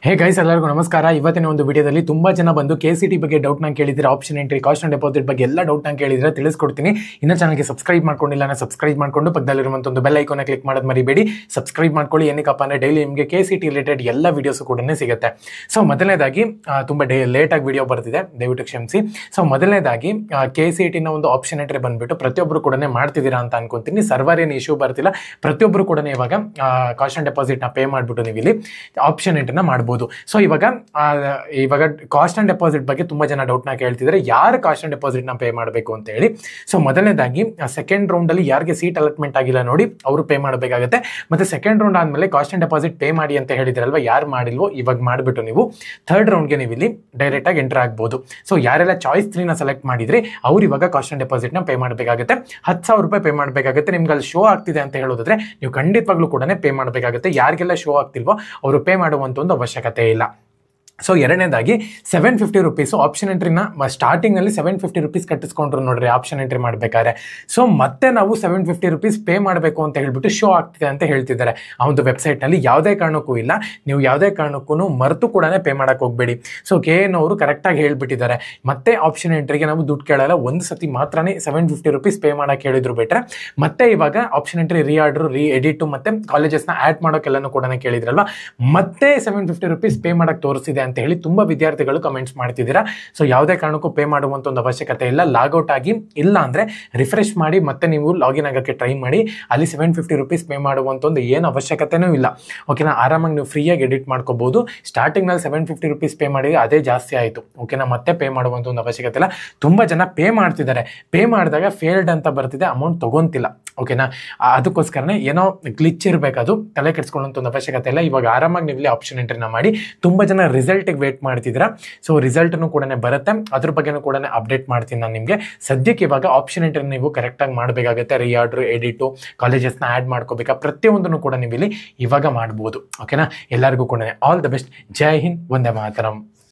Hey guys, ಎಲ್ಲರಿಗೂ ನಮಸ್ಕಾರ. ಇವತ್ತಿನ ಒಂದು ವಿಡಿಯೋದಲ್ಲಿ ತುಂಬಾ ಜನ ಬಂದು KCT ಬಗ್ಗೆ ಡೌಟ್ ನಂಗೆ ಕೇಳಿದ್ರೆ, option entry, cost and deposit ಬಗ್ಗೆ ಎಲ್ಲ ಡೌಟ್ ನಂಗೆ ಕೇಳಿದ್ರೆ ತಿಳಿಸ್ಕೊಡ್ತೀನಿ. ಇನ್ನು ಚಾನಲ್ಗೆ ಸಬ್ಸ್ಕ್ರೈಬ್ ಮಾಡ್ಕೊಂಡಿಲ್ಲ ಅಂದ್ರೆ ಸಬ್ಸ್ಕ್ರೈಬ್ ಮಾಡ್ಕೊಂಡು ಪಕ್ಕದಲ್ಲಿರುವಂತ ಒಂದು ಬೆಲ್ ಐಕಾನ್ ಕ್ಲಿಕ್ ಮಾಡೋದು ಮರಿಬೇಡಿ. ಸಬ್ಸ್ಕ್ರೈಬ್ ಮಾಡ್ಕೊಳ್ಳಿ. ಏನಕ್ಕಪ್ಪ ಅಂದ್ರೆ ಡೈಲಿ ನಿಮಗೆ KCT ರಿಲೇಟೆಡ್ ಎಲ್ಲ ವಿಡಿಯೋಸ್ ಕೂಡ ಸಿಗುತ್ತೆ. ಸೊ ಮೊದಲನೇದಾಗಿ ತುಂಬಾ ಲೇಟ್ ಆಗಿ ವಿಡಿಯೋ ಬರ್ತಿದೆ, ದಯವಿಟ್ಟು ಕ್ಷಮಿಸಿ. ಸೊ ಮೊದಲನೇದಾಗಿ KCT ನ ಒಂದು ಆಪ್ಷನ್ ಎಂಟ್ರಿ ಬಂದ್ಬಿಟ್ಟು ಪ್ರತಿಯೊಬ್ಬರು ಕೂಡ ಮಾಡ್ತಿದ್ದೀರಾ ಅಂತ ಅನ್ಕೊಂತೀನಿ. ಸರ್ವರ್ ಏನು ಇಶ್ಯೂ ಬರ್ತಿಲ್ಲ, ಪ್ರತಿಯೊಬ್ಬರು ಕೂಡ ಇವಾಗ ಕಾಸ್ಟ್ ಅಂಡ್ ಡೆಪಾಸಿಟ್ ನ ಪೇ ಮಾಡ್ಬಿಟ್ಟು ನೀವು ಇಲ್ಲಿ ಆಪ್ಷನ್ ಎಂಟ್ರಿನ ಮಾಡಬಹುದು. ಸೊ ಇವಾಗ ಕಾಸ್ಟ್ ಅಂಡ್ ಡೆಪಾಸಿಟ್ ಬಗ್ಗೆ ತುಂಬಾ ಜನ ಡೌಟ್ ನ ಕೇಳ್ತಿದ್ದಾರೆ, ಯಾರು ಕಾಸ್ಟ್ ಅಂಡ್ ಡೆಪಾಸಿಟ್ ನ ಪೇ ಮಾಡಬೇಕು ಅಂತ ಹೇಳಿ. ಸೊ ಮೊದಲನೇದಾಗಿ ಸೆಕೆಂಡ್ ರೌಂಡ್ ಅಲ್ಲಿ ಯಾರಿಗೆ ಸೀಟ್ ಅಲಾಟ್ಮೆಂಟ್ ಆಗಿಲ್ಲ ನೋಡಿ, ಅವರು ಪೇ ಮಾಡಬೇಕಾಗುತ್ತೆ. ಮತ್ತೆ ಸೆಕೆಂಡ್ ರೌಂಡ್ ಆದ್ಮೇಲೆ ಕಾಸ್ಟ್ ಅಂಡ್ ಡೆಪಾಸಿಟ್ ಪೇ ಮಾಡಿ ಅಂತ ಹೇಳಿದ್ರಲ್ವಾ, ಯಾರು ಮಾಡಿಲ್ವೋ ಇವಾಗ ಮಾಡಿಬಿಟ್ಟು ನೀವು ಥರ್ಡ್ ರೌಂಡ್ಗೆ ನೀವು ಇಲ್ಲಿ ಡೈರೆಕ್ಟ್ ಆಗಿ ಎಂಟರ್ ಆಗ್ಬೋದು. ಸೊ ಯಾರೆಲ್ಲ ಚಾಯ್ಸ್ 3 ನ ಸೆಲೆಕ್ಟ್ ಮಾಡಿದ್ರಿ ಅವ್ರು ಇವಾಗ ಕಾಸ್ಟ್ ಅಂಡ್ ಡೆಪಾಸಿಟ್ ನ ಪೇ ಮಾಡಬೇಕಾಗುತ್ತೆ. 10,000 ರೂಪಾಯಿ ಪೇ ಮಾಡಬೇಕಾಗುತ್ತೆ. ನಿಮ್ಗೆ ಅಲ್ಲಿ ಶೋ ಆಗ್ತಿದೆ ಅಂತ ಹೇಳೋದಾದ್ರೆ ನೀವು ಖಂಡಿತವಾಗ್ಲೂ ಕೂಡ ಪೇ ಮಾಡಬೇಕಾಗುತ್ತೆ. ಯಾರಿಗೆಲ್ಲ ಶೋ ಆಗ್ತಿಲ್ವೋ ಅವರು ಪೇ ಮಾಡುವಂತ ಒಂದು ಅವಶ್ಯಕತೆ ಇಲ್ಲ. ಸೊ ಎರಡನೇದಾಗಿ 750 ರುಪೀಸ್ ಆಪ್ಷನ್ ಎಂಟ್ರಿನ ಸ್ಟಾರ್ಟಿಂಗ್ ನಲ್ಲಿ 750 ರುಪೀಸ್ ಕಟ್ಟಿಸ್ಕೊಂಡ್ರು ನೋಡ್ರಿ ಆಪ್ಷನ್ ಎಂಟ್ರಿ ಮಾಡ್ಬೇಕಾದ್ರೆ. ಸೊ ಮತ್ತೆ ನಾವು 750 ರುಪೀಸ್ ಪೇ ಮಾಡಬೇಕು ಅಂತ ಹೇಳ್ಬಿಟ್ಟು ಶೋ ಆಗ್ತಿದೆ ಅಂತ ಹೇಳ್ತಿದ್ದಾರೆ ಆ ಒಂದು ವೆಬ್ಸೈಟ್ ನಲ್ಲಿ. ಯಾವುದೇ ಕಾರಣಕ್ಕೂ ಇಲ್ಲ, ನೀವು ಯಾವುದೇ ಕಾರಣಕ್ಕೂ ಮರೆತು ಕೂಡ ಪೇ ಮಾಡಕ್ ಹೋಗ್ಬೇಡಿ. ಸೊ KN ಅವರು ಕರೆಕ್ಟ್ ಆಗಿ ಹೇಳ್ಬಿಟ್ಟಿದ್ದಾರೆ. ಮತ್ತೆ ಆಪ್ಷನ್ ಎಂಟ್ರಿಗೆ ನಾವು ದುಡ್ಡು ಕೇಳಲ್ಲ, ಒಂದು ಸತಿ ಮಾತ್ರನೇ 750 ರುಪೀಸ್ ಪೇ ಮಾಡಕ್ ಹೇಳಿದ್ರು ಬಿಟ್ರೆ. ಮತ್ತೆ ಇವಾಗ ಆಪ್ಷನ್ ಎಂಟ್ರಿ ರೀ ಆರ್ಡರ್, ರೀ ಎಡಿಟ್ ಮತ್ತೆ ಕಾಲೇಜಸ್ ನ ಆಡ್ ಮಾಡೋಕೆಲ್ಲನೂ ಕೂಡ ಕೇಳಿದ್ರಲ್ವಾ, ಮತ್ತೆ 750 ರುಪೀಸ್ ಪೇ ಮಾಡಕ್ ತೋರಿಸಿದೆ ಅಂತ ಹೇಳಿ ತುಂಬಾ ವಿದ್ಯಾರ್ಥಿಗಳು ಕಮೆಂಟ್ಸ್ ಮಾಡ್ತಿದ್ದೀರಾ. ಸೊ ಯಾವುದೇ ಕಾರಣಕ್ಕೂ ಪೇ ಮಾಡುವಂತ ಒಂದು ಅವಶ್ಯಕತೆ ಇಲ್ಲ. ಲಾಗೌಟ್ ಆಗಿ, ಇಲ್ಲ ಅಂದ್ರೆ ರಿಫ್ರೆಶ್ ಮಾಡಿ ಮತ್ತೆ ನೀವು ಲಾಗಿನ್ ಆಗಕ್ಕೆ ಟ್ರೈ ಮಾಡಿ. ಅಲ್ಲಿ 750 ರುಪೀಸ್ ಪೇ ಮಾಡುವಂತ ಒಂದು ಏನು ಅವಶ್ಯಕತೆನೂ ಇಲ್ಲ. ಓಕೆನಾ, ಆರಾಮಾಗಿ ನೀವು ಫ್ರೀಯಾಗಿ ಎಡಿಟ್ ಮಾಡ್ಕೋಬಹುದು. ಸ್ಟಾರ್ಟಿಂಗ್ ನಲ್ಲಿ 750 ರುಪೀಸ್ ಪೇ ಮಾಡಿದ್ರೆ ಅದೇ ಜಾಸ್ತಿ ಆಯ್ತು. ಓಕೆನಾ, ಮತ್ತೆ ಪೇ ಮಾಡುವಂತ ಒಂದು ಅವಶ್ಯಕತೆ ಇಲ್ಲ. ತುಂಬಾ ಜನ ಪೇ ಮಾಡ್ತಿದ್ದಾರೆ, ಪೇ ಮಾಡಿದಾಗ ಫೇಲ್ಡ್ ಅಂತ ಬರ್ತಿದೆ, ಅಮೌಂಟ್ ತಗೊಂತಿಲ್ಲ. ಓಕೆನಾ, ಅದಕ್ಕೋಸ್ಕರನೇ ಏನೋ ಗ್ಲಿಚ್ ಇರಬೇಕು, ಅದು ತಲೆ ಕೆಡಿಸ್ಕೊಳ್ಳುವಂತ ಒಂದು ಅವಶ್ಯಕತೆ ಇಲ್ಲ. ಇವಾಗ ಆರಾಮಾಗಿ ನೀವು ಆಪ್ಷನ್ ಎಂಟ್ರಿನ ಮಾಡಿ. ತುಂಬಾ ಜನ ರಿಸಲ್ಟ್ ವೇಟ್ ಮಾಡ್ತಿದ್ದೀರಾ. ಸೊ ರಿಸಲ್ಟ್ ಕೂಡ ಬರುತ್ತೆ, ಅದ್ರ ಬಗ್ಗೆನೂ ಕೂಡ ಅಪ್ಡೇಟ್ ಮಾಡ್ತೀನಿ ನಾನು ನಿಮಗೆ. ಸದ್ಯಕ್ಕೆ ಇವಾಗ ಆಪ್ಷನ್ ಎಂಟ್ರಿ ನೀವು ಕರೆಕ್ಟ್ ಆಗಿ ಮಾಡಬೇಕಾಗುತ್ತೆ. ರಿಆರ್ಡರ್, ಎಡಿಟು, ಕಾಲೇಜಸ್ ನ ಆಡ್ ಮಾಡ್ಕೋಬೇಕಾ, ಪ್ರತಿಯೊಂದನ್ನು ಕೂಡ ನೀವು ಇಲ್ಲಿ ಇವಾಗ ಮಾಡಬಹುದು. ಓಕೆನಾ, ಎಲ್ಲರಿಗೂ ಕೂಡ all the best. Jai Hind, Vande Mataram.